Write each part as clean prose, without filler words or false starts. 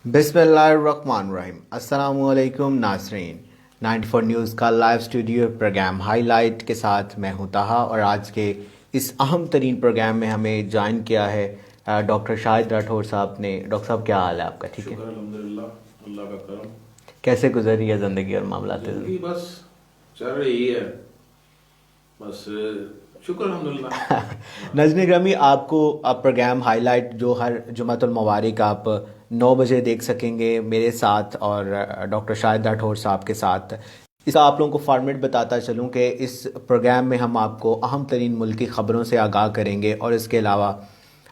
बिस्मिल्लाहिर्रहमानिर्रहीम। अस्सलामुअलैकुम नाज़रीन, 94 न्यूज़ का लाइव स्टूडियो प्रोग्राम हाईलाइट के साथ मैं हूं ताहा और आज के इस अहम तरीन प्रोग्राम में हमें ज्वाइन किया है डॉक्टर शाहिद राठौर साहब ने। डॉक्टर साहब, क्या हाल है आपका? ठीक है, शुक्र अल्हम्दुलिल्लाह, अल्लाह का करम। कैसे गुजर रही है ज़िंदगी और मामला? जिंदगी बस चल रही है, बस शुक्र अल्हम्दुलिल्लाह। नज़रीन ग्रामी, आपको अब प्रोग्राम हाईलाइट जो हर जुमातुल मुबारक आप 9 बजे देख सकेंगे मेरे साथ और डॉक्टर शाहिद राठौर साहब के साथ। इसका आप लोगों को फॉर्मेट बताता चलूँ कि इस प्रोग्राम में हम आपको अहम तरीन मुल्की ख़बरों से आगाह करेंगे और इसके अलावा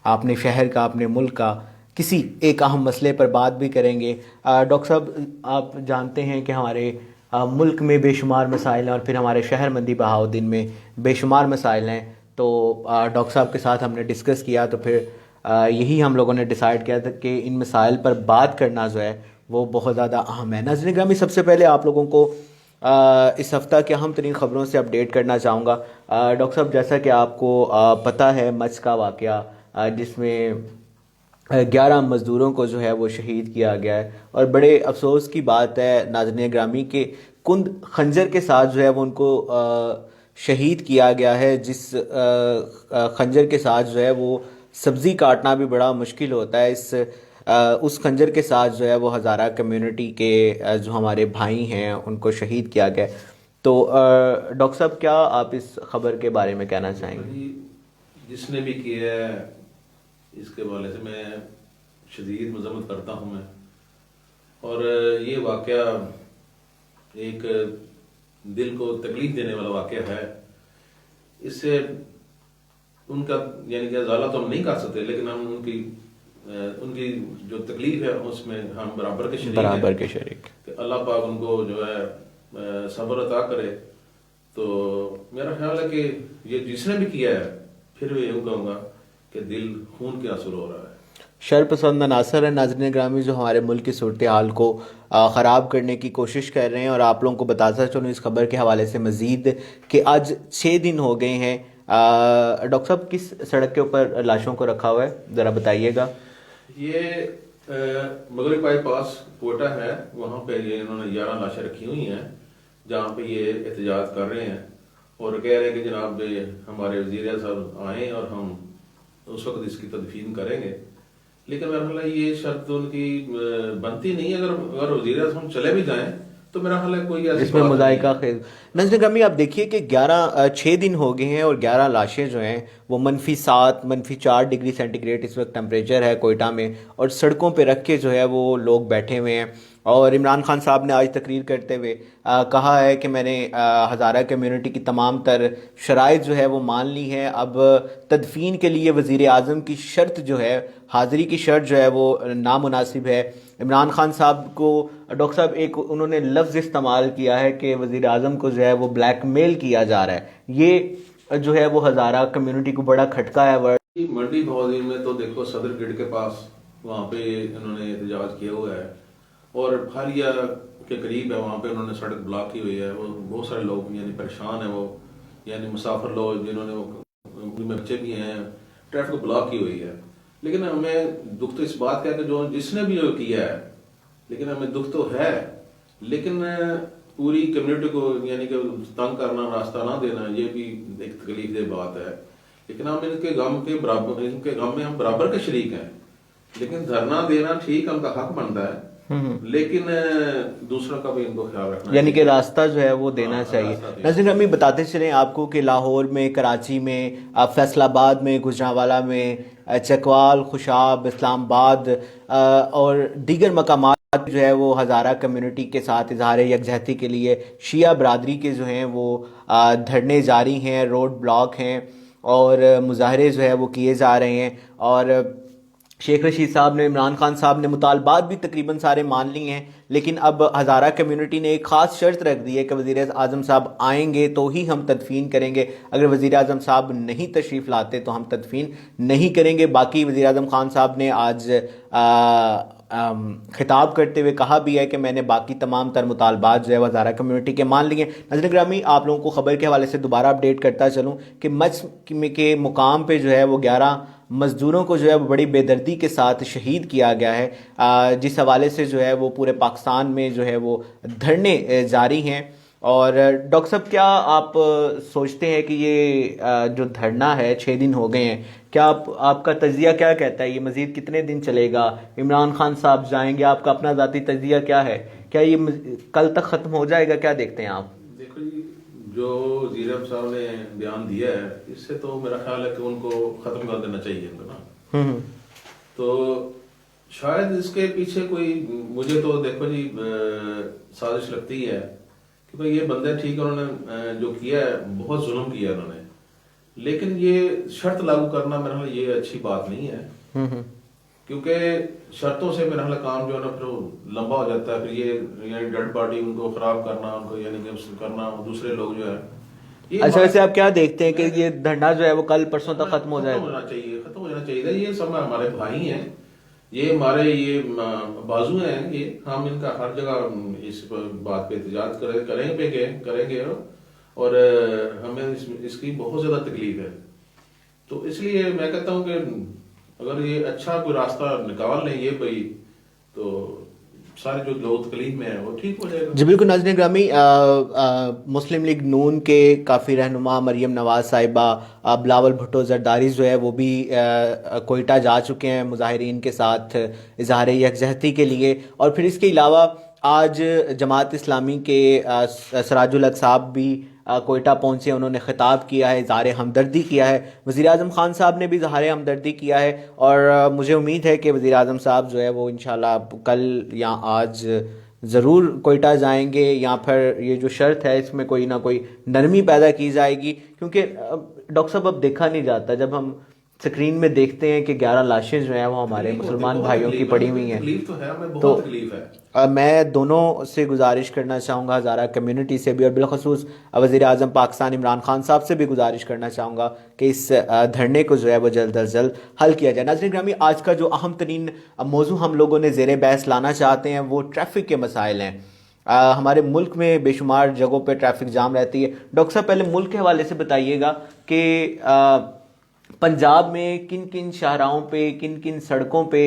अपने शहर का, अपने मुल्क का किसी एक अहम मसले पर बात भी करेंगे। डॉक्टर साहब, आप जानते हैं कि हमारे मुल्क में बेशुमार मसाइल हैं और फिर हमारे शहर मंदी बहाउद्दीन में बेशुमार मसाइल हैं। तो डॉक्टर साहब के साथ हमने डिस्कस किया तो फिर यही हम लोगों ने डिसाइड किया था कि इन मसाइल पर बात करना जो है वो बहुत ज़्यादा अहम है। नाज़रीन ग्रामी, सबसे पहले आप लोगों को इस हफ़्ता के अहम तरीन ख़बरों से अपडेट करना चाहूँगा। डॉक्टर साहब, जैसा कि आपको पता है मच्छ का वाक़या जिसमें 11 मज़दूरों को जो है वो शहीद किया गया है और बड़े अफसोस की बात है नाज़रीन ग्रामी के कुंद खंजर के साथ जो है वो उनको शहीद किया गया है। जिस खंजर के साथ जो है वो सब्ज़ी काटना भी बड़ा मुश्किल होता है, उस खंजर के साथ जो है वो हज़ारा कम्युनिटी के जो हमारे भाई हैं उनको शहीद किया गया। तो डॉक्टर साहब, क्या आप इस खबर के बारे में कहना चाहेंगे? जिसने भी किया है इसके वाले से मैं शदीद मजम्मत करता हूँ मैं। और ये वाक़या एक दिल को तकलीफ देने वाला वाक़या है। इससे उनका यानी कि अजाला तो हम नहीं कर सकते, लेकिन हम उनकी जो तकलीफ है उसमें हम बराबर के शरीक हैं। कि अल्लाह पाक उनको जो है सब्र अता करे। तो मेरा ख्याल है कि ये जिसने भी किया है, फिर भी यूँ कहूँगा कि दिल खून के आंसू रो रहा है। शरपसंद अनासर है नाज़रीन ग्रामी जो हमारे मुल्क की सूरत हाल को ख़राब करने की कोशिश कर रहे हैं। और आप लोगों को बताता चलूँ इस खबर के हवाले से मज़ीद कि आज 6 दिन हो गए हैं। डॉक्टर साहब, किस सड़क के ऊपर लाशों को रखा हुआ है, ज़रा बताइएगा। ये मगरब बाईपास कोटा है, वहाँ पे ये इन्होंने 11 लाशें रखी हुई हैं, जहाँ पे ये एहतजाज कर रहे हैं और कह रहे हैं कि जनाब हमारे वज़ीर साहब आए और हम उस वक्त इसकी तदफीन करेंगे। लेकिन मेरा ख्याल है ये शर्त उनकी बनती नहीं है। अगर वज़ीर आज़म चले भी जाएं तो मेरा ख्याल है कोई ऐसी इसमें बात मुज़ायका नहीं है। खेल। नज़र कमी, आप देखिए कि 6 दिन हो गए हैं और 11 लाशें जो हैं वो -7 -4 डिग्री सेंटीग्रेड इस वक्त टेम्परेचर है कोयटा में और सड़कों पे रख के जो है वो लोग बैठे हुए हैं। और इमरान खान साहब ने आज तकरीर करते हुए कहा है कि मैंने हज़ारा कम्युनिटी की तमाम तर शराइत जो है वो मान ली है। अब तदफीन के लिए वज़ीर आज़म की शर्त जो है, हाज़िरी की शर्त जो है वो नामुनासिब है। इमरान खान साहब को डॉक्टर साहब एक उन्होंने लफ्ज़ इस्तेमाल किया है कि वज़ीर आज़म को जो है वो ब्लैकमेल किया जा रहा है। ये जो है वो हज़ारा कम्युनिटी को बड़ा खटका है। वर्ड मंडी बहादुर में तो देखो सदर गेट के पास वहाँ पे इन्होंने एहतजाज किया हुआ है और फारिया के करीब है, वहाँ पे उन्होंने सड़क ब्लॉक की हुई है। वो बहुत सारे लोग यानी परेशान है, वो यानी मुसाफिर लोग जिन्होंने वो बच्चे भी हैं, ट्रैफिक ब्लॉक की हुई है। लेकिन हमें दुख तो इस बात का है कि जो जिसने भी जो किया है, लेकिन हमें दुख तो है, लेकिन पूरी कम्युनिटी को यानी कि तंग करना, रास्ता ना देना, ये भी एक तकलीफ दह बात है। लेकिन हम इनके गम के बराबर, इनके गम में हम बराबर के शरीक हैं। लेकिन धरना देना ठीक, उनका हक बनता है, लेकिन दूसरों का भी इनको ख्याल रखना यानी कि रास्ता जो है वो देना चाहिए। नज़ीर अमी, बताते चलें आपको कि लाहौर में, कराची में, फैसलाबाद में, गुजरांवाला में, चकवाल, खुशाब, इस्लामाबाद और दीगर मकामात जो है वो हज़ारा कम्युनिटी के साथ इजहार यकजहती के लिए शिया बरादरी के जो हैं वो धरने जारी हैं, रोड ब्लॉक हैं और मुजाहरे जो है वो किए जा रहे हैं। और शेख रशीद साहब ने, इमरान खान साहब ने मुतालबात भी तकरीबन सारे मान लिए हैं, लेकिन अब हज़ारा कम्युनिटी ने एक ख़ास शर्त रख दी है कि वज़ीर आज़म साहब आएंगे तो ही हम तदफीन करेंगे। अगर वज़ीर आज़म साहब नहीं तशरीफ़ लाते तो हम तदफीन नहीं करेंगे। बाकी वज़ीर आज़म खान साहब ने आज खिताब करते हुए कहा भी है कि मैंने बाकी तमाम तर मुतालबात जो है हज़ारा कम्युनिटी के मान लिए। नाज़रीन ग्रामी, आप लोगों को ख़बर के हवाले से दोबारा अपडेट करता चलूँ कि मच के मुकाम पे जो है वो 11 मज़दूरों को जो है वो बड़ी बेदर्दी के साथ शहीद किया गया है, जिस हवाले से जो है वो पूरे पाकिस्तान में जो है वो धरने जारी हैं। और डॉक्टर साहब, क्या आप सोचते हैं कि ये जो धरना है 6 दिन हो गए हैं, क्या आपका तजिया क्या कहता है, ये मज़ीद कितने दिन चलेगा? इमरान खान साहब जाएंगे, आपका अपना ज़ाती तजिया क्या है? क्या ये कल तक ख़त्म हो जाएगा? क्या देखते हैं आप? देखो जी, जो वज़ीर साहब ने बयान दिया है, इससे तो मेरा ख्याल है कि उनको ख़त्म कर देना चाहिए इनको ना। तो शायद इसके पीछे कोई, मुझे तो देखो जी साजिश लगती है कि भाई ये बंदे ठीक है, उन्होंने जो किया है बहुत जुल्म किया उन्होंने, लेकिन ये शर्त लागू करना मेरा ख्याल ये अच्छी बात नहीं है, क्योंकि शर्तों से मेरा ख्याल काम जो है ना फिर लंबा हो जाता है। फिर ये डेड बॉडी उनको खराब करना, उनको यानी कि करना, दूसरे लोग जो है ये। अच्छा, वैसे आप क्या देखते हैं कि ये धरना जो है वो कल परसों तक खत्म हो जाएगा? खत्म हो जाना चाहिए। ये सब हमारे भाई हैं, ये हमारे ये बाजू हैं, ये हम इनका हर जगह इस बात पे एहतजाज करेंगे और हमें इसकी बहुत ज्यादा तकलीफ है। तो इसलिए मैं कहता हूँ कि अगर ये अच्छा कोई रास्ता निकाल लें ये भाई, तो सारे जो लोग तकलीफ में है वो ठीक हो जाएगा। जी बिल्कुल। नाज़रीन ग्रामी, मुस्लिम लीग नून के काफ़ी रहनुमा मरियम नवाज़ साहिबा, बिलावल भुट्टो जरदारी जो है वो भी कोयटा जा चुके हैं मुजाहिरीन के साथ इजहार यकजहती के लिए। और फिर इसके अलावा आज जमात इस्लामी के सराजुल हक साहब भी कोयटा पहुंचे, उन्होंने ख़िताब किया है, इज़हार हमदर्दी किया है। वज़ीर आज़म ख़ान साहब ने भी इज़हार हमदर्दी किया है और मुझे उम्मीद है कि वज़ीर आज़म साहब जो है वो इंशाल्लाह कल या आज ज़रूर कोयटा जाएंगे, या फिर ये जो शर्त है इसमें कोई ना कोई नरमी पैदा की जाएगी। क्योंकि डॉक्टर साहब अब देखा नहीं जाता, जब हम स्क्रीन में देखते हैं कि 11 लाशें जो हैं वो हमारे मुसलमान भाइयों की पड़ी हुई हैं, तो मैं दोनों से गुजारिश करना चाहूँगा, हज़ारा कम्युनिटी से भी और बिलखसूस वज़ीर आज़म पाकिस्तान इमरान खान साहब से भी गुजारिश करना चाहूँगा कि इस धरने को जो है वो जल्द अज जल्द हल किया जाए। नाज़रीन ग्रामी, आज का जो अहम तरीन मौजू हम लोगों ने ज़ेरे बहस लाना चाहते हैं वो ट्रैफ़िक के मसाइल हैं। हमारे मुल्क में बेशुमार जगहों पे ट्रैफिक जाम रहती है। डॉक्टर साहब, पहले मुल्क के हवाले से बताइएगा कि पंजाब में किन किन शाहराहों पे, किन किन सड़कों पे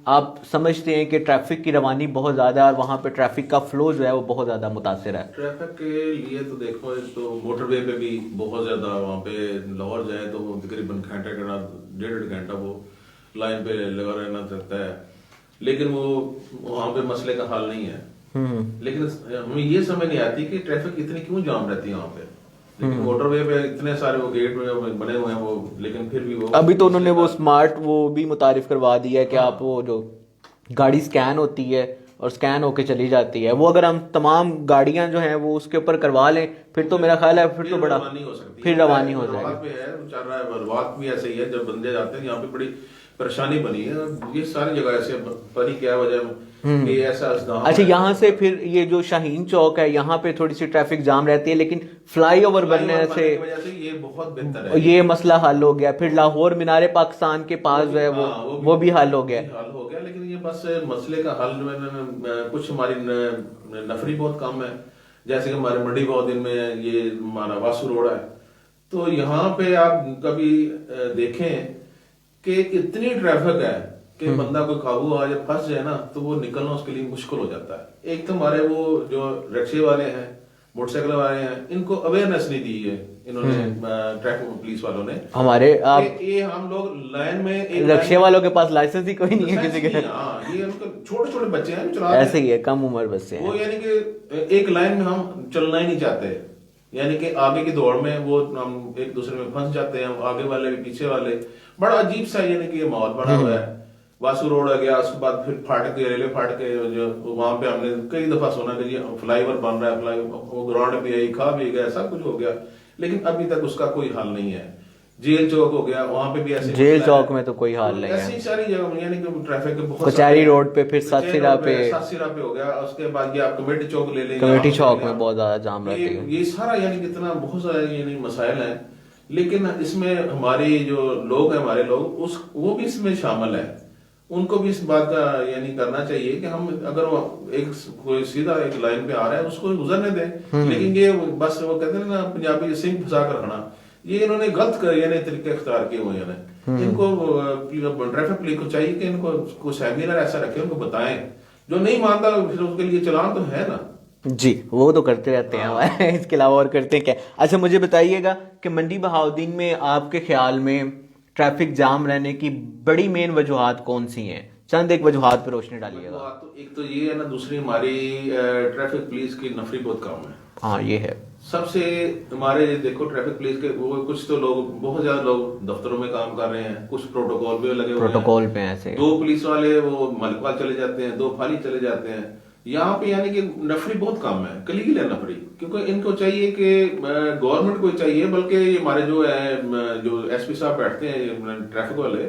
आप समझते हैं कि ट्रैफिक की रवानी बहुत ज़्यादा है और वहाँ पे ट्रैफिक का फ्लो जो है वो बहुत ज़्यादा मुतासिर है? ट्रैफिक के लिए तो देखो, एक तो मोटरवे पे भी बहुत ज़्यादा, वहाँ पे लाहौर जाए तो वो तकरीबन घंटे का 1.5 घंटा वो लाइन पे लगा रहना पड़ता है, लेकिन वो वहाँ पे मसले का हल नहीं है। लेकिन हमें ये समझ नहीं आती कि ट्रैफिक इतनी क्यों जाम रहती है वहाँ पे। लेकिन मोटरवे पे इतने सारे वो गेट बने हुए हैं वो, लेकिन फिर भी वो अभी तो उन्होंने वो स्मार्ट वो भी मुतारिफ करवा दिया है कि आप वो जो गाड़ी स्कैन होती है और स्कैन होके चली जाती है, वो अगर हम तमाम गाड़ियां जो हैं वो उसके ऊपर करवा लें फिर तो मेरा ख्याल है फिर तो बड़ा फिर रवानी हो जाएगी। चल रहा है बात भी ऐसे ही है, जब बंदे जाते हैं यहाँ पे बड़ी परेशानी बनी है, ये सारी जगह ऐसे पता क्या वजह कि ऐसा। अच्छा, यहाँ से फिर ये जो शाहीन चौक है यहाँ पे थोड़ी सी ट्रैफिक जाम रहती है, लेकिन फ्लाईओवर बनने से ये बहुत बेहतर है, ये मसला हल हो गया। फिर लाहौर मीनारे पाकिस्तान के पास जो है वो भी हल हो गया। लेकिन ये बस मसले का हल कुछ हमारी नफरी बहुत कम है, जैसे कि हमारे मंडी बहुत दिन में ये हमारा वासु रोड है, तो यहाँ पे आप कभी देखें कि इतनी ट्रैफिक है कि बंदा कोई काबू आ जाए, फंस जाए ना, तो वो निकलना उसके लिए मुश्किल हो जाता है। एक तो हमारे वो जो रिक्शे वाले हैं, मोटरसाइकिल वाले हैं, इनको अवेयरनेस नहीं दी है इन्होंने, ट्रैफिक पुलिस वालों ने। हमारे ये हम लोग लाइन में, रिक्शे वालों के पास लाइसेंस ही कोई नहीं है किसी के। ये छोटे छोटे बच्चे हैं चला, ऐसे ही है, कम उम्र बच्चे हैं वो, यानी कि एक लाइन में हम चलना ही नहीं चाहते, यानी कि आगे की दौड़ में वो हम एक दूसरे में फंस जाते हैं, आगे वाले भी पीछे वाले। बड़ा अजीब सा यानी कि माहौल बना हुआ है। वासु रोड आ गया, उसके बाद फिर फाटक, रेलवे फाटक जो वहां पे हमने कई दफा सुना कि फ्लाईओवर बन रहा है, वो ग्राउंड भी है, खा भी गया, सब कुछ हो गया, लेकिन अभी तक उसका कोई हल नहीं है। जेल चौक हो गया, वहां पे भी ऐसे, जेल चौक में तो कोई हाल नहीं है। ऐसी सारी जगह यानी कि ट्रैफिक के बहुत, कचहरी रोड पे, फिर सातसिरा पे हो गया, उसके बाद ये आप कमेटी चौक ले लेंगे, कमेटी चौक में बहुत ज्यादा जाम रहती है। ये सारा यानी कितना बहुत सारे यानी मसाइल हैं, लेकिन इसमें हमारे जो लोग हैं, हमारे लोग वो भी इसमें शामिल है। उनको भी इस बात का यानी करना चाहिए कि हम अगर वो एक कोई सीधा एक लाइन पे आ रहा है उसको गुजरने दें, लेकिन ये बस वो कहते हैं ना पंजाबी सिंह फंसा कर रखना, ये इन्होंने गलत यानी तरीके इख्तियार किए हुए हैं। इनको ट्रैफिक पुलिस को चाहिए कि इनको कुछ सेमिनार ऐसा रखे, उनको बताएं, जो नहीं मानता फिर उसके लिए चलान तो है ना। जी, वो तो करते रहते हैं हमारे इसके अलावा और करते हैं क्या? अच्छा, मुझे बताइएगा कि मंडी बहाउद्दीन में आपके ख्याल में ट्रैफिक जाम रहने की बड़ी मेन वजूहात कौन सी हैं? चंद एक वजूहात पर रोशनी डालिएगा। तो एक तो ये है ना, दूसरी हमारी ट्रैफिक पुलिस की नफरी बहुत कम है। हाँ, ये है सबसे हमारे देखो ट्रैफिक पुलिस के वो कुछ तो लोग, बहुत ज्यादा लोग दफ्तरों में काम कर रहे हैं, कुछ प्रोटोकॉल पे लगे हुए हैं, प्रोटोकॉल पे ऐसे दो पुलिस वाले वो मलका चले जाते हैं, दो फाली चले जाते हैं। यहाँ पे यानी कि नफरी बहुत कम है, कलील है नफरी, क्योंकि इनको चाहिए कि गवर्नमेंट को चाहिए, बल्कि हमारे जो है जो एसपी साहब बैठते हैं ट्रैफिक वाले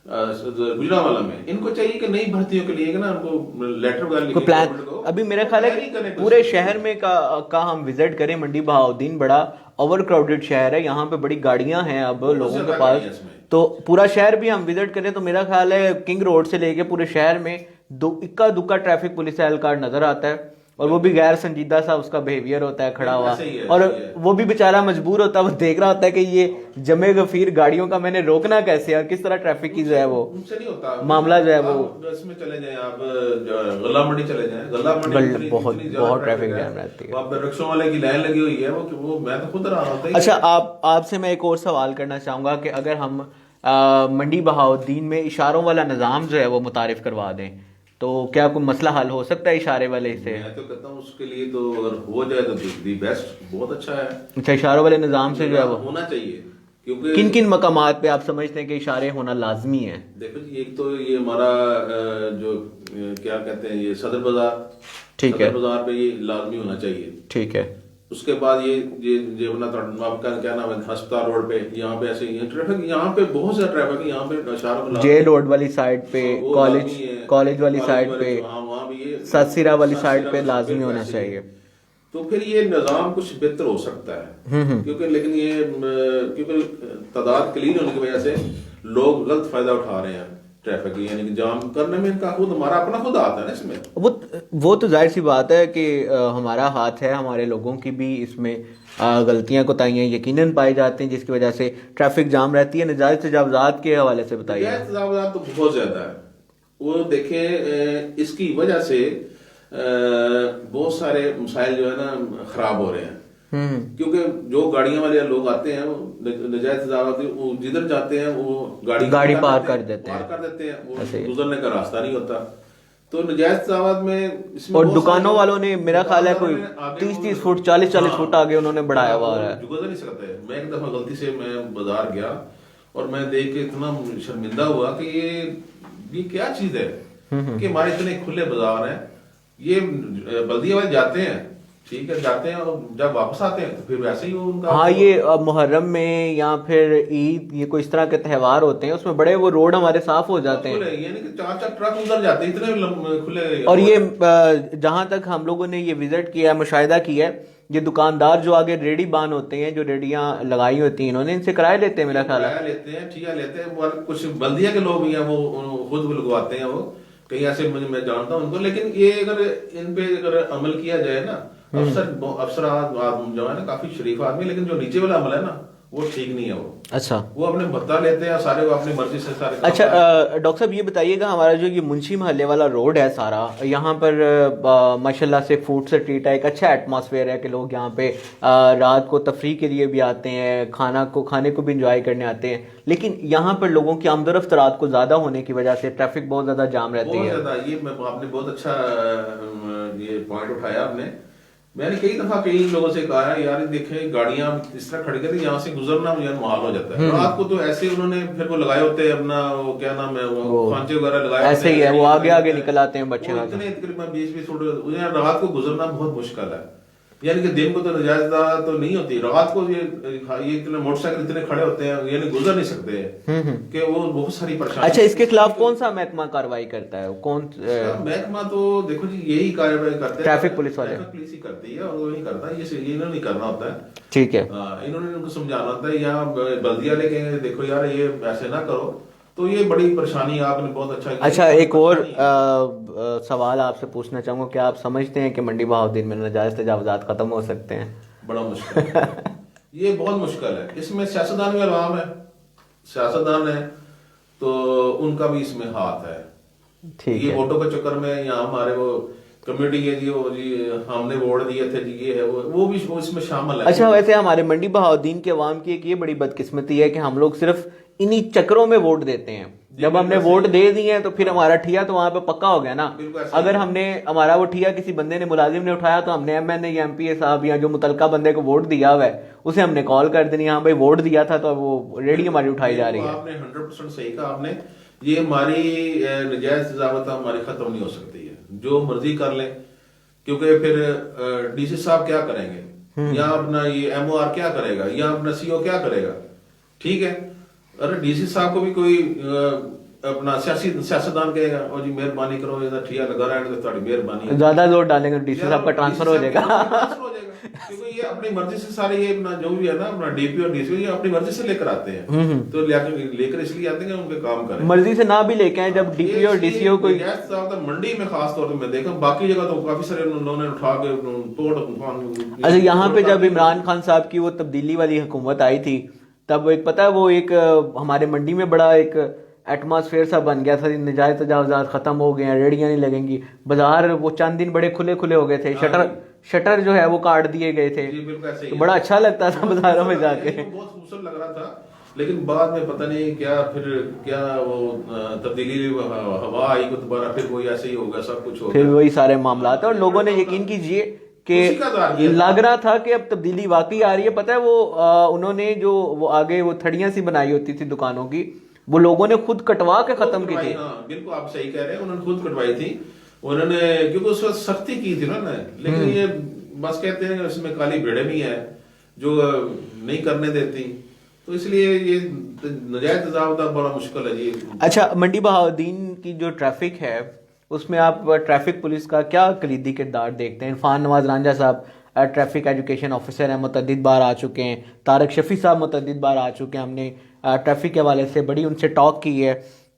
गुजरांवाला में, इनको चाहिए कि नई भर्तियों के लिए ना उनको लेटर वगैरह कोई प्लान। अभी मेरा ख्याल है कि पूरे शहर में का हम विजिट करें, मंडी बहाउद्दीन बड़ा ओवर क्राउडेड शहर है, यहाँ पे बड़ी गाड़ियां हैं अब लोगों के पास, तो पूरा शहर भी हम विजिट करें तो मेरा ख्याल है किंग रोड से लेके पूरे शहर में इक्का दुक्का ट्रैफिक पुलिस एहलकार नजर आता है, और वो भी गैर संजीदा सा उसका बिहेवियर होता है खड़ा हुआ, और वो भी बेचारा मजबूर होता है, वो देख रहा होता है कि ये जमे गफीर गाड़ियों का मैंने रोकना कैसे और किस तरह ट्रैफिक की जो है वो मामला जो है वो इसमें चले जाएं, आप गल्ला मंडी चले जाएं, गल्ला मंडी बहुत ट्रैफिक जैम रहती है, वहाँ पे रिक्शों वाले की लाइन लगी हुई है, वो मैं तो खुद रहा होता है। अच्छा, आपसे मैं एक और सवाल करना चाहूंगा कि अगर हम मंडी बहाउद्दीन में इशारों वाला निज़ाम जो है वो मुतारिफ करवा दें तो क्या कोई मसला हल हो सकता है इशारे वाले से? मैं तो कहता हूँ उसके लिए तो अगर हो जाए तो दी बेस्ट, बहुत अच्छा है। अच्छा, इशारों वाले निज़ाम से जो है वो होना चाहिए, क्योंकि किन किन मकामात पे आप समझते हैं कि इशारे होना लाजमी है? देखो जी, एक तो ये हमारा जो क्या कहते हैं ये सदर बाजार, ठीक है, सदर बाजार पे ये लाजमी होना चाहिए, ठीक है। उसके बाद ये अपना आपका क्या नाम है अस्पताल रोड पे, यहाँ पे ऐसे ही ट्रैफिक, यहाँ पे बहुत ज्यादा ट्रैफिक है, यहाँ पे इशारों जेल रोड वाली साइड पे, कॉलेज वाली साइड पे, सतसीरा वाली साइड पे लाजमी होना चाहिए। तो फिर ये निजाम कुछ बेहतर हो सकता है, क्योंकि लेकिन ये क्योंकि तादाद कलील होने की वजह से लोग गलत फायदा उठा रहे हैं ट्रैफिक, यानी कि जाम करने में इनका खुद हमारा अपना खुद आता है ना इसमें। वो तो जाहिर सी बात है कि हमारा हाथ है, हमारे लोगों की भी इसमें गलतियां कोताहियां यकीनन पाई जाती हैं जिसकी वजह से ट्रैफिक जाम रहती है। नजायज तजावजात के हवाले से बताइए। नजायज तजावजात तो बहुत ज्यादा है, वो देखें इसकी वजह से बहुत सारे मसाइल जो है ना खराब हो रहे हैं, क्योंकि जो गाड़ियां वाले लोग आते हैं नजायज तजावजात जिधर जाते हैं वो गाड़ी पार कर देते हैं, वो गुजरने का रास्ता नहीं होता, तो नजायज तजावजात में इसमें और दुकानों वालों ने मेरा ख्याल है कोई 30-30 फुट 40-40 फुट आगे उन्होंने बढ़ाया हुआ है, गुजर नहीं सकते। मैं एक दफा गलती से मैं बाजार गया और मैं देख के इतना शर्मिंदा हुआ कि ये क्या चीज है कि हमारे इतने खुले बाजार हैं, ये बल्दिया वाले जाते हैं, ठीक है, जाते हैं और जब वापस आते हैं तो फिर वैसे ही वो उनका। हाँ, ये मुहर्रम में या फिर ईद, ये कोई इस तरह के त्यौहार होते हैं उसमें बड़े वो रोड हमारे साफ हो जाते हैं, यानी कि 4-4 ट्रक उधर जाते हैं, इतने खुले। और ये जहां तक हम लोगों ने ये विजिट किया है, मुशाहिदा किया है, ये दुकानदार जो आगे रेडी बान होते हैं, जो रेडियां लगाई होती हैं, इन्होंने इनसे किराया लेते हैं, मेरा ख्याल है लेते हैं, ठीक है, लेते हैं। कुछ बल्दिया के लोग भी हैं वो खुद लगवाते हैं, वो कहीं ऐसे मैं जानता हूँ उनको, लेकिन ये अगर इन पे अगर अमल किया जाए ना, अफसर जो है ना काफी शरीफ आदमी, लेकिन जो नीचे वाला अमल है ना वो ठीक नहीं है। वो अच्छा, वो अपने भत्ता लेते हैं सारे, वो अपनी मर्जी से सारे। अच्छा, डॉक्टर साहब ये बताइएगा, हमारा जो ये मुंशी महल्ले वाला रोड है सारा, यहाँ पर माशाल्लाह से फूड स्ट्रीट है, एक अच्छा एटमॉस्फेयर है कि लोग यहाँ पे रात को तफरी के लिए भी आते हैं, खाने को भी इंजॉय करने आते हैं, लेकिन यहाँ पर लोगों की आमदरफ्त रात को ज्यादा होने की वजह से ट्रैफिक बहुत ज्यादा जाम रहती है। ये आपने बहुत अच्छा ये पॉइंट उठाया आपने। मैंने कई दफा कई लोगों से कहा है, यार देखें गाड़ियां इस तरह खड़ी करती, यहाँ से गुजरना यार मुहाल हो जाता है। रात को तो ऐसे उन्होंने फिर वो लगाए होते हैं अपना, वो क्या नाम है, वो खांचे वगैरह लगाए ऐसे ही है, वो आगे आगे निकल आते हैं बच्चे, इतने तकरीबन 20-20 फुट। रात को गुजरना बहुत मुश्किल है, यानी कि दिन को तो नजायज तो नहीं होती, रात को ये इतने मोटरसाइकिल इतने खड़े होते हैं, यानी गुजर नहीं सकते कि वो बहुत सारी परेशानी। अच्छा, इसके खिलाफ कौन सा महकमा कार्रवाई करता है? कौन महकमा? तो देखो जी यही कार्रवाई करते हैं ट्रैफिक पुलिस वाले, पुलिस ही करती है, और वही करता है, ये इन्होंने नहीं करना होता है, ठीक है, इन्होंने उनको समझाना होता है, या बल्दिया लेके देखो यार ये ऐसे ना करो, तो ये बड़ी परेशानी आपने बहुत अच्छा किया। अच्छा, ये एक और परेशानी सवाल आपसे पूछना चाहूँगा, क्या आप समझते हैं कि मंडी बहाउद्दीन में नाजायज़ तजावुज़ात ख़त्म हो सकते हैं? बड़ा मुश्किल है, ये बहुत मुश्किल है। इसमें सियासतदान भी अवाम है, सियासतदान है तो उनका भी इसमें हाथ है। ठीक ये है। वोटों के चक्कर में यहाँ हमारे वो कम्युनिटी के जी, वो जी हमने वोट दिए थे जी, ये है वो भी वो इसमें शामिल है। अच्छा, वैसे हमारे मंडी बहाउद्दीन के अवाम की एक ये बड़ी बदकिस्मती है कि हम लोग सिर्फ इन्हीं चक्रों में वोट देते हैं। जब हमने बिल्कुल वोट सही दे दिए हैं तो फिर हमारा ठिया तो वहां पे पक्का हो गया ना। बिल्कुल ऐसा ही अगर है। हमने हमारा वो ठिया किसी बंदे ने, मुलाजिम ने उठाया, तो हमने एमएनए या एमपीए साहब या जो मुतलका बंदे को वोट दिया हुआ है उसे हमने कॉल कर देनी, हाँ भाई वोट दिया था, तो वो रेडी हमारी उठाई जा रही है। आपने 100% सही कहा आपने। ये हमारी नजायज तजावत हमारी खत्म नहीं हो सकती है, जो मर्जी कर लें, क्योंकि फिर डीसी साहब क्या करेंगे, या अपना ये एमओआर क्या करेगा, या अपना सीओ क्या करेगा। ठीक है, अरे डीसी साहब को भी कोई अपना सियासतदान कहेगा और जी मेहरबानी करो, ये ठिया लगा रहा है तो तुम्हारी मेहरबानी है। ज्यादा जोर डालेंगे डीसी साहब का ट्रांसफर हो जाएगा। ट्रांसफर हो जाएगा, क्योंकि ये अपनी मर्जी से सारे ये अपना जो भी है ना अपना डीपी और डीसी ये अपनी मर्जी से लेकर आते हैं। तो लेकर इसलिए आते हैं कि उनके काम करें, मर्जी से ना भी लेके आए, जब डीपी और डीसीओ कोई मंडी में खास तौर पे मैं देखा, बाकी जगह तो काफी सारे उन्होंने उठा के तोड़। अच्छा, यहाँ पे जब इमरान खान साहब की वो तब्दीली वाली हुकूमत आई थी, तब एक पता है वो एक हमारे मंडी में बड़ा एक एटमॉस्फेयर सा बन गया था, नजायज तजावुज़ात खत्म हो गए हैं, रेडियां नहीं लगेंगी, बाजार वो चंद दिन बड़े खुले खुले हो गए थे, शटर जो है वो काट दिए गए थे, तो बड़ा अच्छा लगता था बाजारों में जाके, बहुत खूबसूरत लग रहा था। लेकिन बाद में पता नहीं क्या फिर क्या वो तब्दीली हवा आई, को दोबारा फिर वही ऐसे ही होगा, सब कुछ होगा, फिर वही सारे मामला। और लोगों ने यकीन कीजिए कि लग रहा था कि अब तब्दीली वाकई आ रही है। पता है वो उन्होंने जो वो आगे वो थड़ियां सी बनाई होती थी दुकानों की, वो लोगों ने खुद कटवा के खत्म की थी। हाँ बिल्कुल आप सही कह रहे हैं, उन्होंने खुद कटवाई थी उन्होंने, क्योंकि उस वक्त सख्ती की थी ना। लेकिन ये बस कहते हैं इसमें काली भेड़े भी है जो नहीं करने देती, तो इसलिए ये नजायज तजावुज़ात बड़ा मुश्किल है जी। अच्छा, मंडी बहाउद्दीन की जो ट्रैफिक है उसमें आप ट्रैफिक पुलिस का क्या कलीदी किरदार देखते हैं? इरफान नवाज रांझा साहब ट्रैफिक एजुकेशन ऑफिसर हैं, मुतअद्दिद बार आ चुके हैं, तारक शफी साहब मुतअद्दिद बार आ चुके हैं, हमने ट्रैफिक के हवाले से बड़ी उनसे टॉक की है।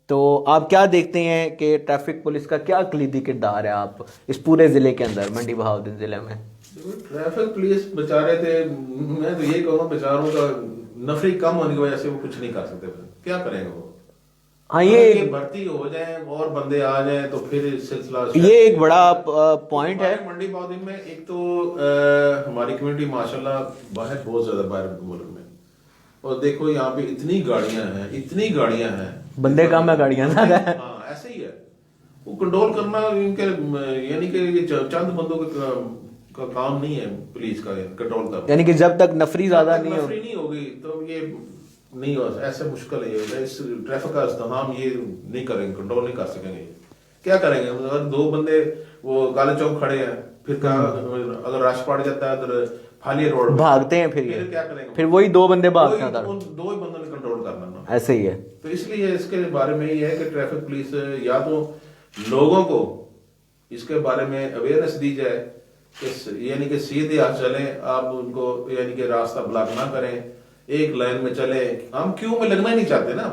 तो आप क्या देखते हैं कि ट्रैफिक पुलिस का क्या कलीदी किरदार है आप इस पूरे ज़िले के अंदर, मंडी बहाउद्दीन ज़िले में? ट्रैफिक पुलिस बेचारे थे, मैं तो यही कहूँगा बेचारों का नफरी कम होने की वजह से वो कुछ नहीं कर सकते, क्या करेंगे वो। हाँ, ये भर्ती हो जाए और बंदे आ जाए तो फिर सिलसिला, ये एक बड़ा पॉइंट है मंडी बहाउद्दीन में। एक तो हमारी कम्युनिटी माशाल्लाह बाहर बहुत ज्यादा, बाहर मुल्क में, और देखो यहाँ पे इतनी गाड़ियां हैं, बंदे कम है गाड़ियां ज्यादा है। हाँ ऐसे ही है, वो कंट्रोल करना इनके, यानी कि ये चंद बंदों का काम नहीं है पुलिस का कंट्रोल करना, यानी कि जब तक नफरी ज्यादा नहीं होगी तो ये नहीं हो, ऐसे मुश्किल है। इस ट्रैफिक का इस्तेमाल ये नहीं करेंगे, कंट्रोल नहीं कर सकेंगे, क्या करेंगे। अगर दो बंदे वो काले चौक खड़े हैं, फिर अगर रश पड़ जाता है तो फालिया रोड भागते हैं, फिर ये क्या करेंगे, फिर वही दो बंदे भागते हैं, दो ही बंदों ने कंट्रोल करना ना, ऐसे ही है। तो इसलिए इसके बारे में ये है कि ट्रैफिक पुलिस या तो लोगों को इसके बारे में अवेयरनेस दी जाए, यानी कि सीधे हाथ चलें, आप उनको यानी कि रास्ता ब्लॉक ना करें, एक लाइन में चले। हम क्यू में लगना ही नहीं चाहते ना,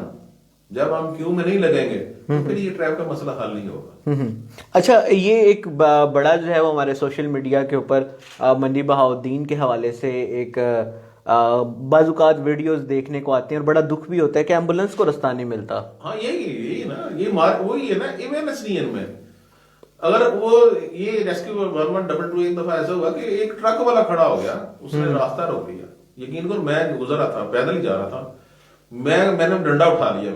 जब हम क्यू में नहीं लगेंगे तो फिर ये ट्रैफिक का मसला हल नहीं होगा। अच्छा, ये एक बड़ा जो है वो हमारे सोशल मीडिया के ऊपर मंडी बहाउद्दीन के हवाले से एक बाज़-औक़ात वीडियोस देखने को आते हैं और बड़ा दुख भी होता है कि एम्बुलेंस को रास्ता नहीं मिलता। हाँ यही ना, ये वही है ना, अवेयरनेस नहीं है इनमें। अगर वो ये रेस्क्यू 1122 एक दफा ऐसा हुआ कि एक ट्रक वाला खड़ा हो गया, उसने रास्ता रोक दिया। यकीन करो मैं गुजर रहा था, पैदल ही जा रहा था, मैंने डंडा उठा लिया,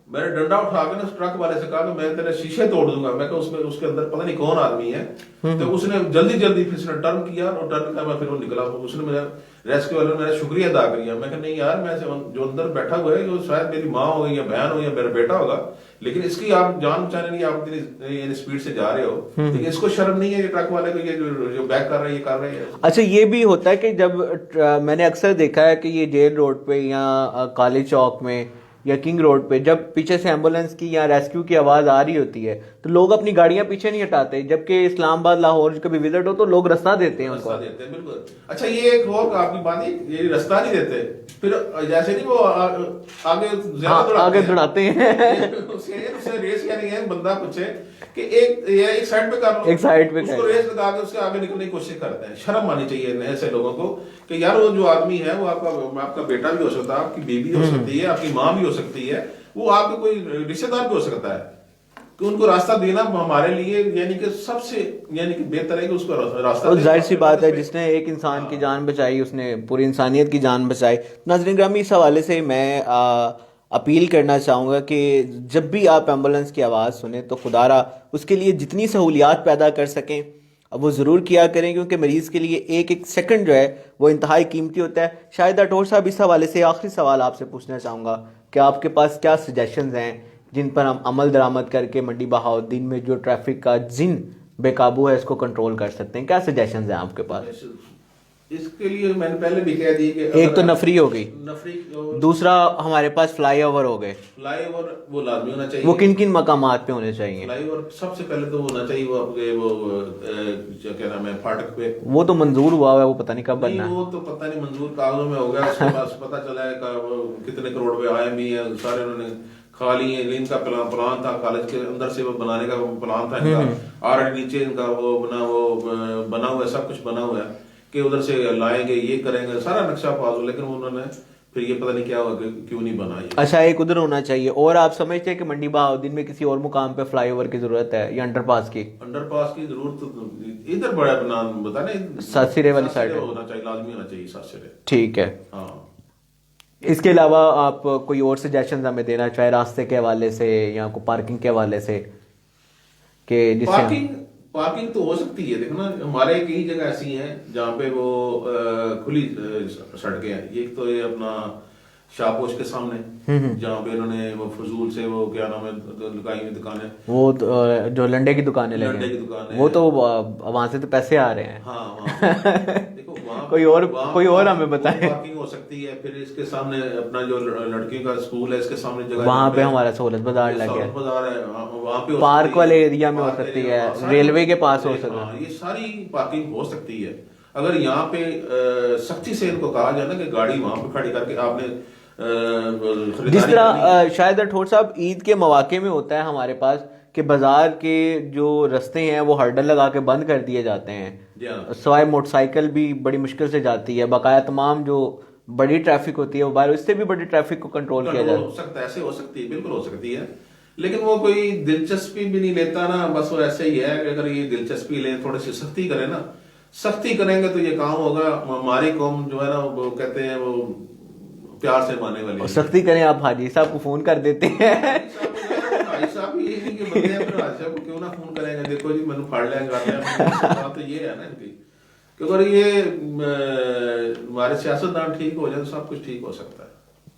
मैंने डंडा उठा के ना उस ट्रक वाले से कहा कि मैं तेरे शीशे तोड़ दूंगा। मैं कहा उसमें उसके अंदर पता नहीं कौन आदमी है, तो उसने जल्दी फिर उसने टर्न किया और टर्न किया, मैं फिर वो निकला। उसने मेरा रेस्क्यू वाले ने मेरा शुक्रिया अदा किया। मैं कहा नहीं यार, मैं जो अंदर बैठा हुआ है वो शायद मेरी माँ हो या बहन हो या मेरा बेटा होगा, लेकिन इसकी आप जान बचाने नहीं, आप इतनी स्पीड से जा रहे हो, लेकिन इसको शर्म नहीं है ये ट्रक वाले को, ये जो बैक कर रहे हैं ये कर रहे हैं। अच्छा, ये भी होता है कि जब मैंने अक्सर देखा है कि ये जेल रोड पे या काली चौक में या किंग रोड पे जब पीछे से एम्बुलेंस की या रेस्क्यू की आवाज़ आ रही होती है तो लोग अपनी गाड़ियां पीछे नहीं हटाते, जबकि इस्लामाबाद लाहौर कभी विजिट हो तो लोग रास्ता देते हैं उनको। रास्ता देते हैं, बिल्कुल। अच्छा, ये एक और आपकी बात है, ये रास्ता नहीं देते, फिर जैसे नहीं वो आगे ज्यादा हाँ, आगे दौड़ाते हैं। उसे रेस क्या नहीं है, बंदा पूछे कि एक साइड पे कर लो, एक साइड पे उसको कर। रेस लगा के उसके आगे निकलने की कोशिश करते हैं। शर्म आनी चाहिए ऐसे लोगों को कि यार वो जो आदमी है वो आपका बेटा भी हो सकता है, आपकी बीवी हो सकती है, आपकी माँ भी हो सकती है, वो आपके कोई रिश्तेदार भी हो सकता है, कि उनको रास्ता देना हमारे लिए यानी कि सबसे यानी कि बेहतर है कि उसको रास्ता और दें। जाहिर सी बात है, जिसने एक इंसान की जान बचाई उसने पूरी इंसानियत की जान बचाई। नाज़रीन ग्रामी, इस हवाले से मैं अपील करना चाहूँगा कि जब भी आप एम्बुलेंस की आवाज़ सुने तो खुदारा उसके लिए जितनी सहूलियात पैदा कर सकें अब वो ज़रूर किया करें, क्योंकि मरीज़ के लिए एक एक सेकंड जो है वो इंतहाई कीमती होता है। शाहिद राठौर साहब, इस हवाले से आखिरी सवाल आपसे पूछना चाहूँगा कि आपके पास क्या सजेशंस हैं जिन पर हम अमल दरामद करके मंडी बहाउद्दीन में जो ट्रैफिक का जिन बेकाबू है इसको कंट्रोल कर सकते हैं? क्या सजेशंस हैं आपके पास? इसके लिए मैंने पहले भी कह दी कि एक तो नफरी हो गई, नफरी, दूसरा हमारे पास फ्लाईओवर हो गए। फ्लाईओवर वो लाजमी होना चाहिए। वो किन किन मकामात पे होने चाहिए? फ्लाईओवर सबसे पहले तो होना चाहिए वो आपके वो क्या नाम है, फाटक पे। वो तो मंजूर हुआ है, वो पता नहीं कब बनना है। वो तो पता नहीं, मंजूर कागजों में हो गया, उसके पास पता चला है कितने करोड़ रुपए आए भी हैं, सारे उन्होंने खा लिए। इनका प्लान था कॉलेज के अंदर से वो बनाने का प्लान था इनका, ऑलरेडी नीचे इनका वो बना हुआ है, सब कुछ बना हुआ है कि उधर से लाएंगे, ये करेंगे, सारा नक्शा पास हो, लेकिन उन्होंने फिर ये पता नहीं क्या हुआ क्यों नहीं बना ये। अच्छा, एक उधर होना चाहिए। और आप समझते हैं कि मंडी बहाउद्दीन में किसी और मुकाम पे फ्लाईओवर की जरूरत है या अंडरपास की? अंडरपास की जरूरत तो इधर बड़ा नाम बता नहीं, सासिरे वाली साइड होना चाहिए, लाजमी होना चाहिए सासिरे। ठीक है। हाँ, इसके अलावा आप कोई और सजेशन हमें देना चाहे रास्ते के हवाले से या कोई पार्किंग के हवाले से, कि जिससे पार्किंग तो हो सकती है। देखो ना, हमारे कई जगह ऐसी हैं जहाँ पे वो खुली सड़कें हैं। एक तो ये अपना शाहपोश के सामने जहाँ पे इन्होंने वो फजूल से वो क्या नाम है लगाई हुई दुकानें, वो जो लंडे की दुकानें लगी लंडे की हैं, दुकानें, वो तो वहां से तो पैसे आ रहे हैं। हाँ वहाँ देखो वहाँ कोई और हमें बताए। पार्किंग हो सकती है। फिर इसके सामने अपना जो लड़कियों का स्कूल है, इसके सामने जगह वहां पे हमारा सहूलत बाजार लग गया, बाजार है, वहाँ पे पार्क वाले एरिया में हो सकती है, रेलवे के पास हो सकता है। ये सारी पार्किंग हो सकती है अगर यहाँ पे सख्ती से इनको कहा जाए ना कि गाड़ी वहां पे खड़ी करके आपने जिस तरह शायद राठौर साहब ईद के मौके में होता है हमारे पास कि बाजार के जो रास्ते हैं वो हर्डल लगा के बंद कर दिए जाते हैं, सवाए मोटरसाइकिल भी बड़ी मुश्किल से जाती है, बकाया तमाम जो बड़ी ट्रैफिक होती है वो बाहर, इससे भी बड़ी ट्रैफिक को कंट्रोल किया जा सकता है। ऐसे हो सकती है, बिल्कुल हो सकती है, लेकिन वो कोई दिलचस्पी भी नहीं लेता ना, बस वो ऐसे ही है कि अगर ये दिलचस्पी ले, थोड़ी सी सख्ती करे ना, सख्ती करेंगे तो ये काम होगा। हमारी कौम जो है ना वो कहते हैं वो प्यार से माने वाली, सख्ती करें। आप हाजी साहब को फोन कर देते हैं। हाजी साहब ये नहीं कि बंदे हैं, फिर हाजी साहब को क्यों ना फोन करेंगे, देखो जी मैंने फाड़ लेंगे। तो ये है ना इनकी, क्योंकि अगर ये हमारे सियासतदान ठीक हो जाए तो सब कुछ ठीक हो सकता है।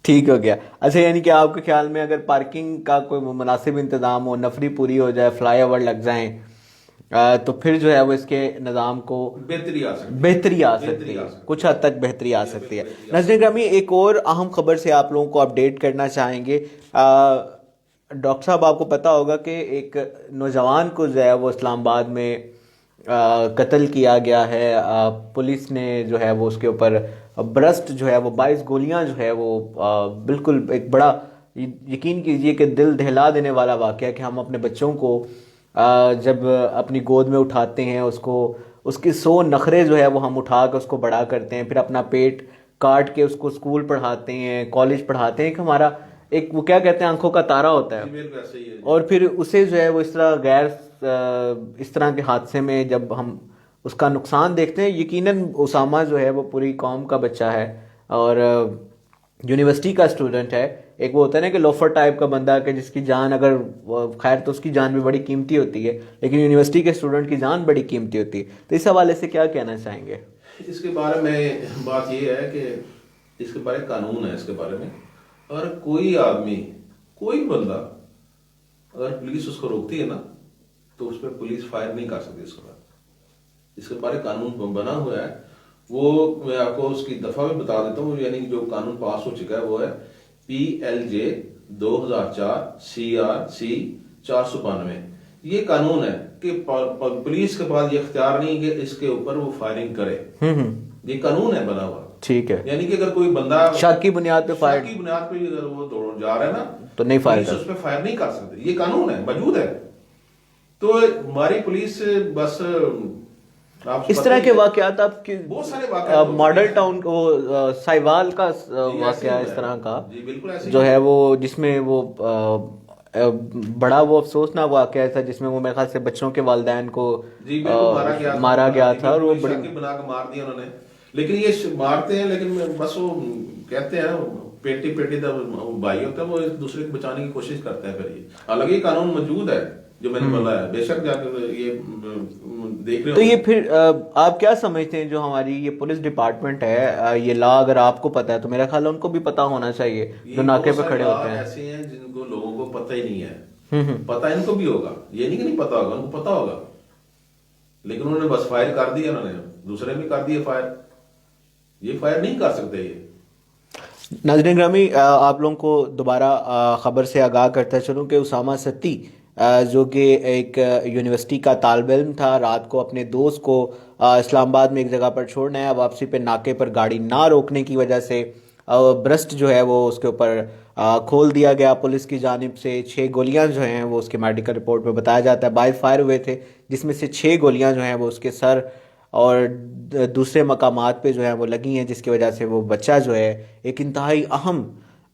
ठीक हो गया। अच्छा, यानी कि आपके ख्याल में अगर पार्किंग का कोई मुनासिब इंतजाम हो, नफरी पूरी हो जाए, फ्लाईओवर लग जाएं, तो फिर जो है वो इसके निज़ाम को बेहतरी आ सकती है, कुछ हद तक बेहतरी आ सकती है। नाज़रीन ग्रामी, एक और अहम खबर से आप लोगों को अपडेट करना चाहेंगे। डॉक्टर साहब, आपको पता होगा कि एक नौजवान को जो है वो इस्लामाबाद में कत्ल किया गया है। पुलिस ने जो है वो उसके ऊपर ब्रस्ट जो है वो 22 गोलियां जो है वो बिल्कुल एक बड़ा, यकीन कीजिए कि दिल दहला देने वाला वाक़या कि हम अपने बच्चों को जब अपनी गोद में उठाते हैं, उसको उसके 100 नखरे जो है वो हम उठा कर उसको बड़ा करते हैं, फिर अपना पेट काट के उसको स्कूल पढ़ाते हैं, कॉलेज पढ़ाते हैं, कि हमारा एक वो क्या कहते हैं आंखों का तारा होता है। और फिर उसे जो है वो इस तरह के हादसे में जब हम उसका नुकसान देखते हैं, यकीनन उसामा जो है वो पूरी कौम का बच्चा है और यूनिवर्सिटी का स्टूडेंट है। एक वो होता है ना कि लोफर टाइप का बंदा कि जिसकी जान, अगर खैर तो उसकी जान भी बड़ी कीमती होती है, लेकिन यूनिवर्सिटी के स्टूडेंट की जान बड़ी कीमती होती है। तो इस हवाले से क्या कहना चाहेंगे? इसके बारे में बात ये है कि इसके बारे में कानून है, इसके बारे में, और कोई आदमी, कोई बंदा अगर पुलिस उसको रोकती है ना तो उस पर पुलिस फायर नहीं कर सकती। इसके बारे कानून बना हुआ है, वो मैं आपको उसकी दफा में बता देता हूँ। यानी जो कानून पास हो चुका है वो है PLJ 2004 CRC 492, ये कानून है कि पुलिस के पास ये इख्तियार नहीं कि इसके ऊपर वो फायरिंग करे। ये कानून है बना हुआ। ठीक है। यानी कि अगर कोई बंदा शक की बुनियाद पे फायर, शक की बुनियाद पे अगर वो दौड़ जा रहा है ना, तो नहीं फायर पुलिस उस पर फायर नहीं कर सकती। ये कानून है, मौजूद है। तो हमारी पुलिस बस इस तरह के वाकयात आपके बहुत सारे वाकयात मॉडल टाउन को साहिवाल का वाकया इस तरह का जी बिल्कुल ऐसे जो है वो, जिसमें वो बड़ा वो अफसोसनाक वाकया था जिसमें वो मेरे ख्याल से बच्चों के वालिदैन को जी बिल्कुल मारा गया था और वो बड़ी बना के मार दिया उन्होंने। लेकिन ये मारते हैं, लेकिन बस वो कहते हैं पेटी पेटी भाई होता है, वो एक दूसरे को बचाने की कोशिश करते हैं। फिर ये हालांकि ये कानून मौजूद है जो मैंने बोला है, बेशक जाकर ये देख रहे हो। तो ये फिर आप क्या समझते हैं जो हमारी ये पुलिस डिपार्टमेंट है, ये लॉ अगर आपको पता है तो मेरा ख्याल है उनको भी पता होना चाहिए जो नाके पे खड़े होते हैं। ऐसे हैं जिनको लोगों को पता ही नहीं है। पता इनको भी होगा, ये नहीं कि नहीं पता होगा, उनको पता होगा, लेकिन उन्होंने बस फायर कर दिया, उन्होंने दूसरे भी कर दिए फायर। ये फायर नहीं कर सकते ये। नाज़रीन ग्रामी, आप लोगों को दोबारा ख़बर से आगाह करता चलूँ कि उसामा सत्ती जो कि एक यूनिवर्सिटी का तालिब इल्म था, रात को अपने दोस्त को इस्लामाबाद में एक जगह पर छोड़ना है, वापसी पे नाके पर गाड़ी ना रोकने की वजह से ब्रस्ट जो है वो उसके ऊपर खोल दिया गया पुलिस की जानिब से। 6 गोलियां जो हैं वो उसके मेडिकल रिपोर्ट में बताया जाता है बाय फायर हुए थे, जिसमें से 6 गोलियां जो हैं वो उसके सर और दूसरे मकामात पे जो है वो लगी हैं, जिसकी वजह से वो बच्चा जो है एक इंतहाई अहम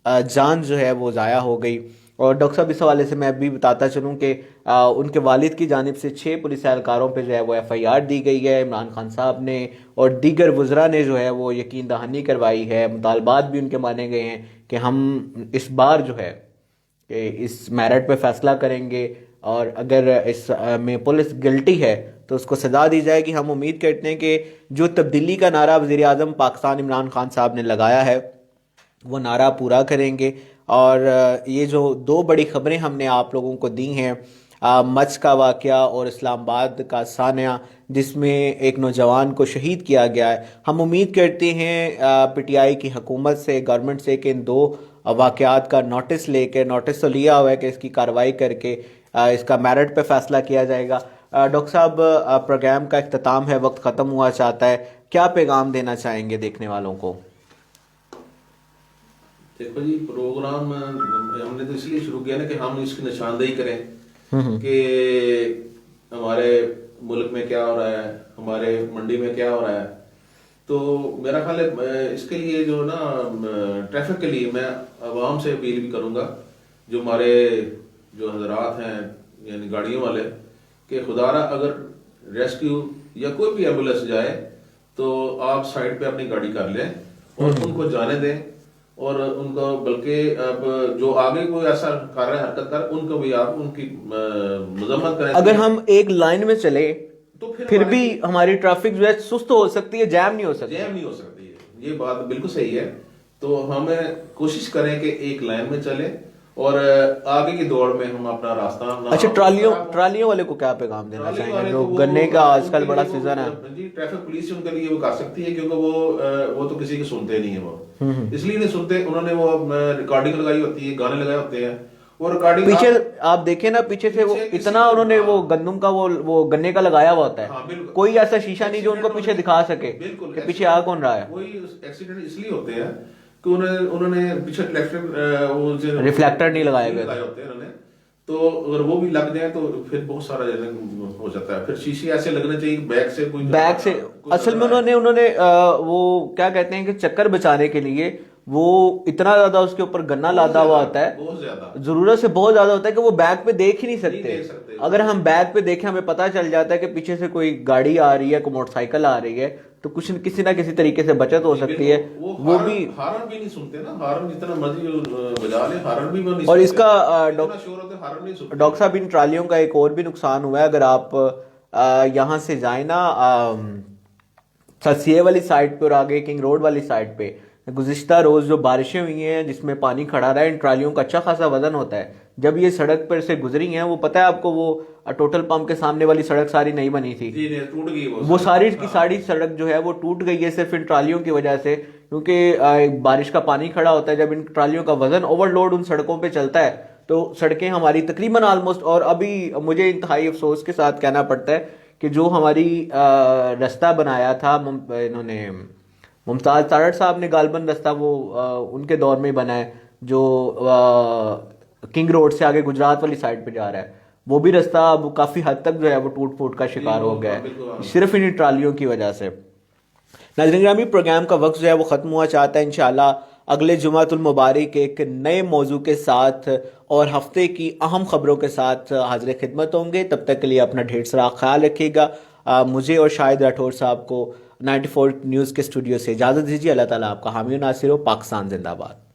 जान जो है वो ज़ाया हो गई। और डॉक्टर साहब इस हवाले से मैं भी बताता चलूँ कि उनके वालिद की जानिब से 6 पुलिस एहलकारों पे जो है वो FIR दी गई है। इमरान खान साहब ने और दीगर वज़रा ने जो है वो यकीन दहानी करवाई है, मुतालबात भी उनके माने गए हैं कि हम इस बार जो है कि इस मेरिट पे फैसला करेंगे और अगर इस में पुलिस गिल्टी है तो उसको सजा दी जाएगी। हम उम्मीद करते हैं कि जो तब्दीली का नारा वज़ीर आज़म पाकिस्तान इमरान खान साहब ने लगाया है वो नारा पूरा करेंगे। और ये जो 2 बड़ी खबरें हमने आप लोगों को दी हैं, मच का वाक़या और इस्लामाबाद का सानिया जिसमें एक नौजवान को शहीद किया गया है, हम उम्मीद करते हैं PTI की हुकूमत से, गवर्नमेंट से कि इन 2 वाक़यात का नोटिस लेकर, नोटिस तो लिया हुआ है कि इसकी कार्रवाई करके इसका मेरिट पे फैसला किया जाएगा। डॉक्टर साहब, प्रोग्राम का इख्तिताम है, वक्त ख़त्म हुआ चाहता है, क्या पैगाम देना चाहेंगे देखने वालों को? देखो जी, प्रोग्राम हमने तो इसलिए शुरू किया ना कि हम इसकी निशानदेही करें कि हमारे मुल्क में क्या हो रहा है, हमारे मंडी में क्या हो रहा है। तो मेरा ख्याल है इसके लिए जो ना ट्रैफिक के लिए मैं आवाम से अपील भी करूंगा, जो हमारे जो हजरात हैं यानी गाड़ियों वाले, कि खुदारा अगर रेस्क्यू या कोई भी एम्बुलेंस जाए तो आप साइड पे अपनी गाड़ी कर लें और उनको जाने दें। और उनको बल्कि अब जो आगे कोई ऐसा कर रहे हैं, हरकत कर, उनको भी आप उनकी मजम्मत करें। अगर हम एक लाइन में चले तो फिर भी हमारी ट्रैफिक जो है सुस्त हो सकती है, जैम नहीं हो सकती। जैम नहीं हो सकती है, ये बात बिल्कुल सही है। तो हमें कोशिश करें कि एक लाइन में चले और आगे की दौड़ में हम अपना रास्ता। अच्छा, ट्रालियों वाले को क्या पैगाम देना चाहेंगे जो गन्ने का आजकल बड़ा सीजन है? जी, ट्रैफिक पुलिस उनके लिए वो कर सकती है, क्योंकि वो तो किसी की सुनते नहीं है, वो इसलिए नहीं सुनते। उन्होंने वो रिकॉर्डिंग लगाई होती है, गाने लगाए होते हैं, वो रिकॉर्डिंग पीछे आप देखें ना, पीछे से वो इतना उन्होंने वो गंदम का वो गन्ने का लगाया हुआ होता है, कोई ऐसा शीशा नहीं जो उनको पीछे दिखा सके कि पीछे आ कौन रहा है। कोई एक्सीडेंट इसलिए होते हैं कि उन्होंने पीछे रिफ्लेक्टर नहीं लगाए गए होते हैं, तो अगर वो भी लग जाए तो फिर बहुत सारा हो जाता है। फिर शीशे ऐसे लगने चाहिए बैक से असल में उन्होंने वो क्या कहते हैं कि चक्कर बचाने के लिए वो इतना ज्यादा उसके ऊपर गन्ना लादा हुआ होता है, बहुत ज्यादा जरूरत से बहुत ज्यादा होता है कि वो बैक पे देख ही नहीं सकते। अगर हम बैक पे देखें हमें पता चल जाता है कि पीछे से कोई गाड़ी आ रही है, कोई मोटरसाइकिल आ रही है, तो कुछ किसी ना किसी तरीके से बचत हो सकती है। वो भी हारन भी नहीं सुनते ना, हारन जितना मर्जी बजा ले, हारन भी नहीं। और इसका डॉक्टर साहब इन ट्रालियों का एक और भी नुकसान हुआ है। अगर आप यहाँ से जाए ना ससिए वाली साइड पे और आगे किंग रोड वाली साइड पे, गुज़िश्ता रोज जो बारिशें हुई हैं जिसमें पानी खड़ा रहा है, इन ट्रालियों का अच्छा खासा वजन होता है। जब ये सड़क पर से गुजरी हैं, वो पता है आपको, वो टोटल पंप के सामने वाली सड़क सारी नहीं बनी थी, टूट गई वो सारी की सारी सड़क जो है वो टूट गई है सिर्फ इन ट्रालियों की वजह से, क्योंकि बारिश का पानी खड़ा होता है। जब इन ट्रालियों का वजन ओवरलोड उन सड़कों पे चलता है तो सड़कें हमारी तकरीबन आलमोस्ट, और अभी मुझे इंतहाई अफसोस के साथ कहना पड़ता है कि जो हमारी रास्ता बनाया था इन्होंने मुमताज़ तारड़ साहब ने गालबन रास्ता वो उनके दौर में बना है, जो किंग रोड से आगे गुजरात वाली साइड पे जा रहा है, वो भी रास्ता अब काफ़ी हद तक जो है वो टूट फूट का शिकार हो गया है सिर्फ इन ट्रालियों की वजह से। नाज़रीन ग्रामी, प्रोग्राम का वक्त जो है वो ख़त्म हुआ चाहता है। इंशाल्लाह अगले जुमातुल मुबारक एक नए मौजू के साथ और हफ्ते की अहम खबरों के साथ हाजिर खिदमत होंगे। तब तक के लिए अपना ढेर सारा ख्याल रखिएगा। मुझे और शाहिद राठौर साहब को 94 न्यूज़ के स्टूडियो से इजाज़त दीजिए। अल्लाह ताला आपका हामी नासिर हो। पाकिस्तान जिंदाबाद।